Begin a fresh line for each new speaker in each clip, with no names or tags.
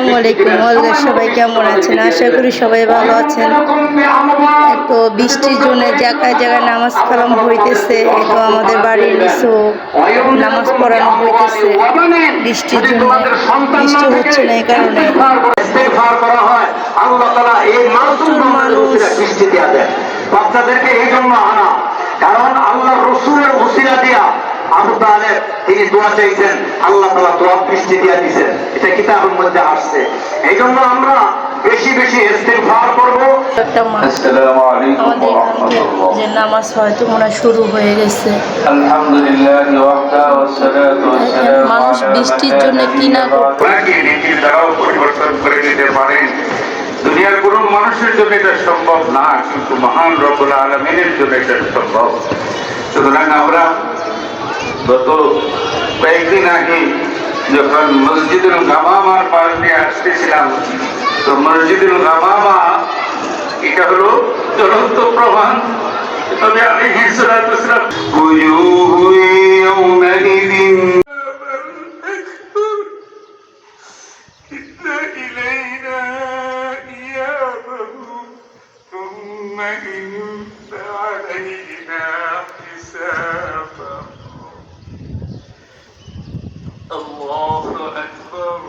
আসসালামু আলাইকুম। ওয়ালাইকুম, সবাই কেমন আছেন? আশা করি সবাই ভালো আছেন। তো বৃষ্টির জন্য জায়গায় জায়গায় নামাজ কালাম হইতেছে। তো আমাদের বাড়ির নিচেও নামাজ পড়ানো হইতেছে বৃষ্টির জন্য। বৃষ্টি হচ্ছে না, এই কারণে প্রচুর মানুষ
বাচ্চাদেরকে এই জন্য আনা, কারণ আল্লাহ রসুলের ওসিলা দিয়া আবু তালেব তিনি দোয়া চাইছেন, আল্লাহ তাআলা দোয়া বৃষ্টি দিয়া দিয়েছেন। এটা কিতাবের মধ্যে আসছে। এই জন্য আমরা বেশি বেশি ইস্তিগফার করব।
আসসালামু আলাইকুম ওয়া রাহমাতুল্লাহ। যে নামাজ হয়তো মনে শুরু হয়ে গেছে।
আলহামদুলিল্লাহ ওয়াহদা ওয়াসসালাতু ওয়াসসালামু
মানুষ বৃষ্টির জন্য কি না করতে
নীতির দ্বারাও পরিবর্তন করে নিতে পারেন। দুনিয়ার কোনো মানুষের জন্য এটা সম্ভব না, কিন্তু মহান রব্বুল আলামিনের জন্য এটা সম্ভব। সুতরাং আমরা গত কয়েকদিন আগে যখন মসজিদুল গামামার পাশ দিয়ে আসতেছিলাম, তো মসজিদুল গামামা এটা হলো জ্বলন্ত প্রমাণ। তবে আলাইহিস সালাতু ওয়াসসালাম উজুহু ইয়াউমাইযিন ইন্না ইলাইনা ইয়াবাহুম থুম্মা ইন্না আলাইনা হিসাবাহুম। আল্লাহু আকবার।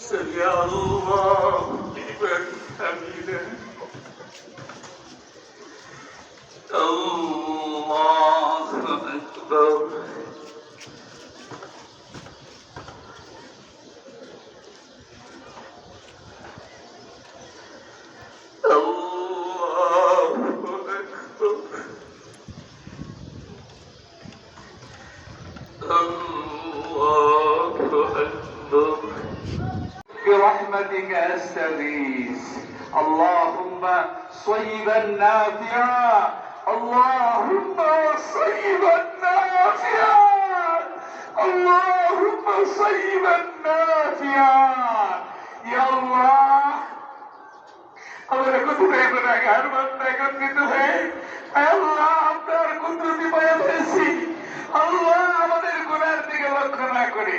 سمع الله لمن حمده. الله أكبر. الله أكبر. الله أكبر. برحمتك أستغيث. اللهم صيبا نافعا. اللهم صيبا نافعا. اللهم صيبا نافعا. يا الله আমাদের কোথায় গুনাহগার বান্দা একত্রিত হয়ে আল্লাহ আপনার কুদরতি পায়ে পেয়েছি। আল্লাহ আমাদের গুনাহের দিকে লক্ষ্য না করে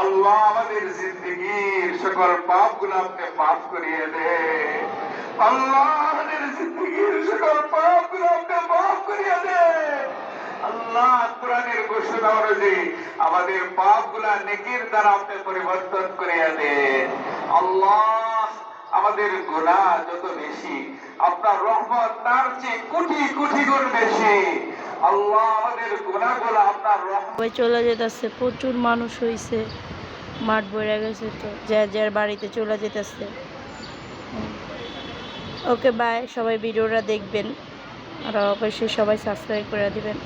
আল্লাহ আমাদের জিন্দেগীর সকল পাপগুলো আপনি মাফ করিয়ে দেন। আল্লাহ আমাদের জিন্দেগীর সকল পাপগুলো আপনি মাফ করিয়ে দেন। আল্লাহ কোরআনের ঘোষণা অনুযায়ী আমাদের পাপগুলা নেকির দ্বারা আপনি পরিবর্তন করিয়ে দেন। আল্লাহ আমাদের গুনাহ যত বেশি, আপনার রহমত তার চেয়ে কোটি কোটি গুণ বেশি। আল্লাহ আমাদের গুনাহগুলো আপনার রহমত
চলে যেতেছে। প্রচুর মানুষ হইছে, মাঠ ভরে গেছে। তো যার বাড়িতে চলে যেতেছে। Okay bye. সবাই ভিডিওটা দেখবেন আর অবশ্যই সবাই সাবস্ক্রাইব করে দিবেন।